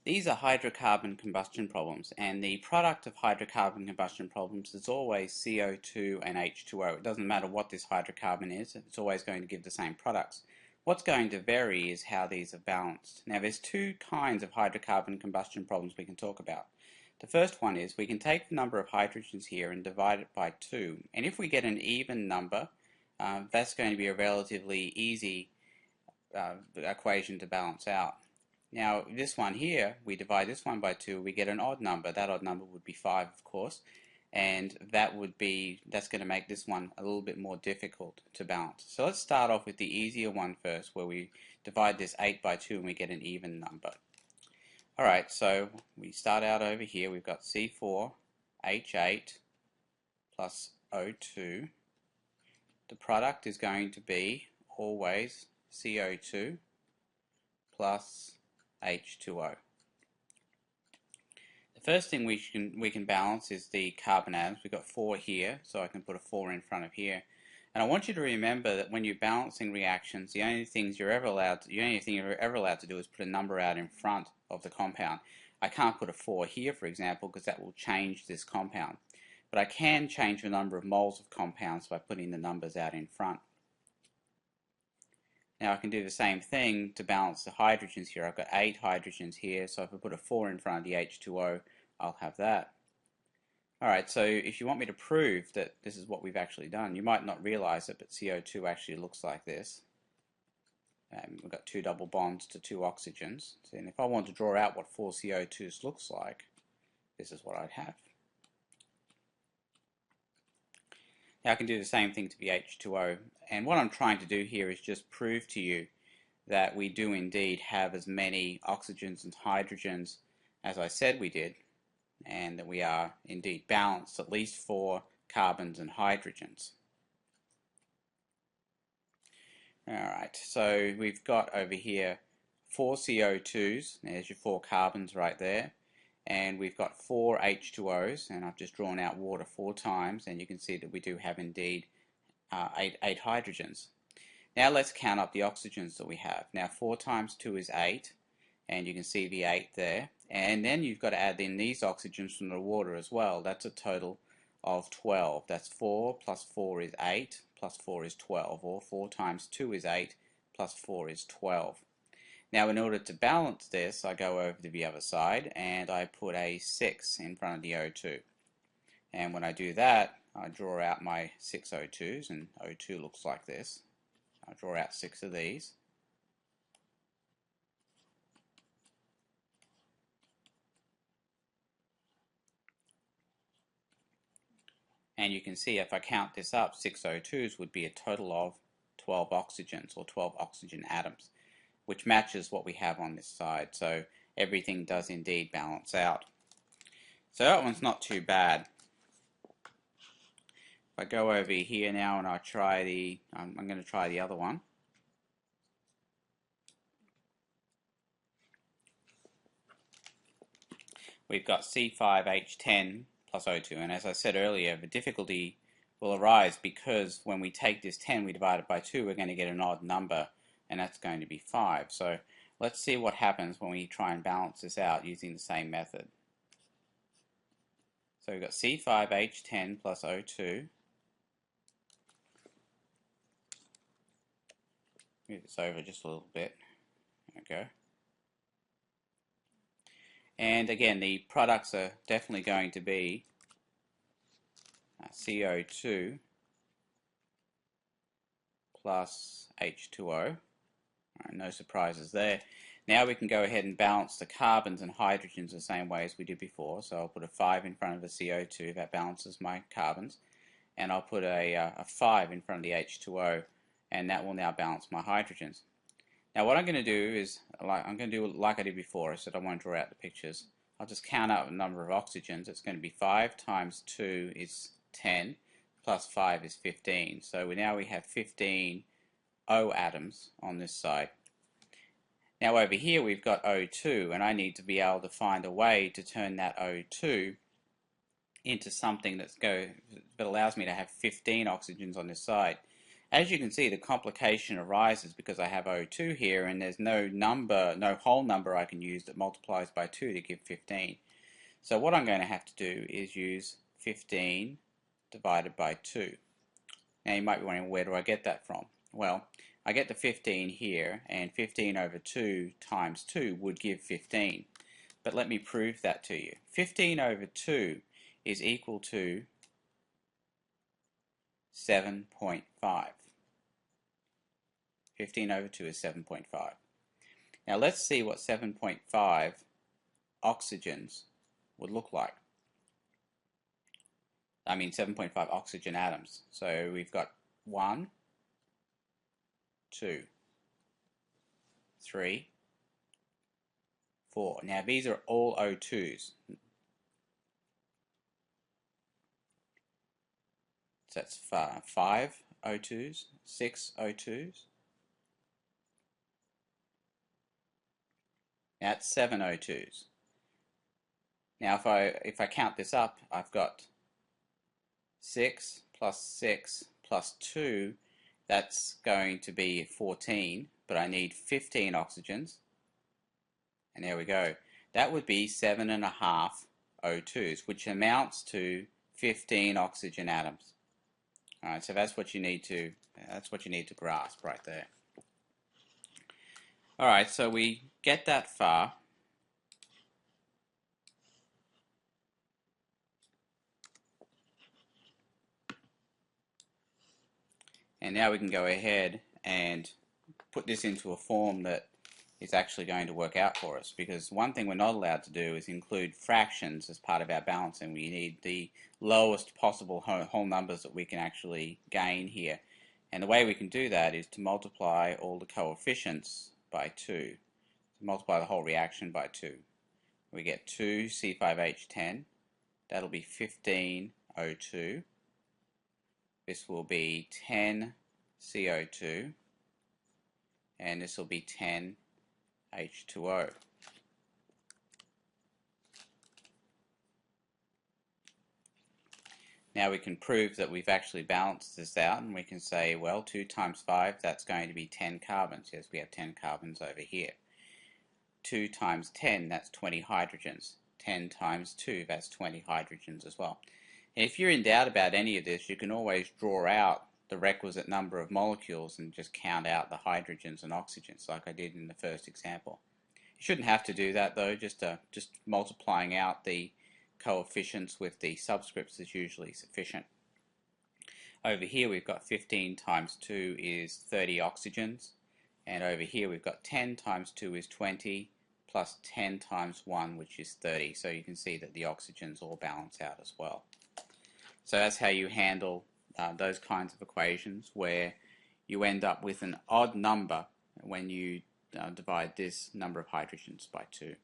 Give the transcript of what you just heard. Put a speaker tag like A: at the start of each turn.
A: These are hydrocarbon combustion problems, and the product of hydrocarbon combustion problems is always CO2 and H2O. It doesn't matter what this hydrocarbon is, it's always going to give the same products. What's going to vary is how these are balanced. Now there's two kinds of hydrocarbon combustion problems we can talk about. The first one is we can take the number of hydrogens here and divide it by 2, and if we get an even number, that's going to be a relatively easy equation to balance out. Now this one here, we divide this one by 2, we get an odd number. That odd number would be 5, of course, and that's going to make this one a little bit more difficult to balance. So let's start off with the easier one first, where we divide this 8 by 2 and we get an even number. Alright, so we start out over here, we've got C4H8 plus O2. The product is going to be always CO2 plus H2O. The first thing we can balance is the carbon atoms. We've got 4 here, so I can put a 4 in front of here. And I want you to remember that when you're balancing reactions, the only thing you're ever allowed to do is put a number out in front of the compound. I can't put a 4 here, for example, because that will change this compound. But I can change the number of moles of compounds by putting the numbers out in front. Now I can do the same thing to balance the hydrogens here. I've got 8 hydrogens here, so if I put a 4 in front of the H2O, I'll have that. Alright, so if you want me to prove that this is what we've actually done, you might not realize it, but CO2 actually looks like this. We've got 2 double bonds to 2 oxygens. And if I want to draw out what 4 CO2s looks like, this is what I'd have. Now I can do the same thing to the H2O, and what I'm trying to do here is just prove to you that we do indeed have as many oxygens and hydrogens as I said we did, and that we are indeed balanced at least for carbons and hydrogens. Alright, so we've got over here 4 CO2s, there's your 4 carbons right there, and we've got 4 H2Os, and I've just drawn out water 4 times, and you can see that we do have indeed 8 hydrogens. Now let's count up the oxygens that we have. Now 4 times 2 is 8, and you can see the 8 there, and then you've got to add in these oxygens from the water as well. That's a total of 12. That's 4 plus 4 is 8, plus 4 is 12, or 4 times 2 is 8, plus 4 is 12. Now in order to balance this, I go over to the other side and I put a 6 in front of the O2. And when I do that, I draw out my 6 O2s, and O2 looks like this. I draw out 6 of these. And you can see if I count this up, 6 O2s would be a total of 12 oxygens, or 12 oxygen atoms, which matches what we have on this side. So everything does indeed balance out. So that one's not too bad. If I go over here now and I try I'm going to try the other one. We've got C5H10 plus O2, and as I said earlier, the difficulty will arise because when we take this 10, we divide it by 2, we're going to get an odd number, and that's going to be 5. So let's see what happens when we try and balance this out using the same method. So we've got C5H10 plus O2. Move this over just a little bit. There we go. And again, the products are definitely going to be CO2 plus H2O. All right, no surprises there. Now we can go ahead and balance the carbons and hydrogens the same way as we did before. So I'll put a 5 in front of the CO2, that balances my carbons. And I'll put a 5 in front of the H2O, and that will now balance my hydrogens. Now what I'm going to do is, I'm going to do like I did before. I said I won't draw out the pictures. I'll just count up the number of oxygens. It's going to be 5 times 2 is 10, plus 5 is 15. So now we have 15 O atoms on this side. Now over here we've got O2, and I need to be able to find a way to turn that O2 into something that allows me to have 15 oxygens on this side. As you can see, the complication arises because I have O2 here and there's no number, no whole number I can use that multiplies by 2 to give 15. So what I'm going to have to do is use 15 divided by 2. Now you might be wondering, where do I get that from? Well, I get the 15 here, and 15 over 2 times 2 would give 15. But let me prove that to you. 15 over 2 is equal to 7.5. 15 over 2 is 7.5. Now let's see what 7.5 oxygens would look like. I mean 7.5 oxygen atoms. So we've got 1, 2, 3, 4. Now these are all O2s. So that's 5 O2s, 6 O2s. Now that's 7 O2s. Now if I count this up, I've got 6 plus 6 plus 2, that's going to be 14, but I need 15 oxygens. And there we go. That would be 7.5 O2s, which amounts to 15 oxygen atoms. Alright, so that's what you need to grasp right there. Alright, so we get that far. And now we can go ahead and put this into a form that is actually going to work out for us, because one thing we're not allowed to do is include fractions as part of our balancing. We need the lowest possible whole numbers that we can actually gain here. And the way we can do that is to multiply all the coefficients by 2. Multiply the whole reaction by 2. We get 2 C5H10. That'll be 15 O2. This will be 10 CO2, and this will be 10 H2O. Now we can prove that we've actually balanced this out, and we can say, well, 2 times 5, that's going to be 10 carbons. Yes, we have 10 carbons over here. 2 times 10, that's 20 hydrogens. 10 times 2, that's 20 hydrogens as well. If you're in doubt about any of this, you can always draw out the requisite number of molecules and just count out the hydrogens and oxygens like I did in the first example. You shouldn't have to do that though, just multiplying out the coefficients with the subscripts is usually sufficient. Over here we've got 15 times 2 is 30 oxygens, and over here we've got 10 times 2 is 20, plus 10 times 1, which is 30. So you can see that the oxygens all balance out as well. So that's how you handle those kinds of equations where you end up with an odd number when you divide this number of hydrogens by 2.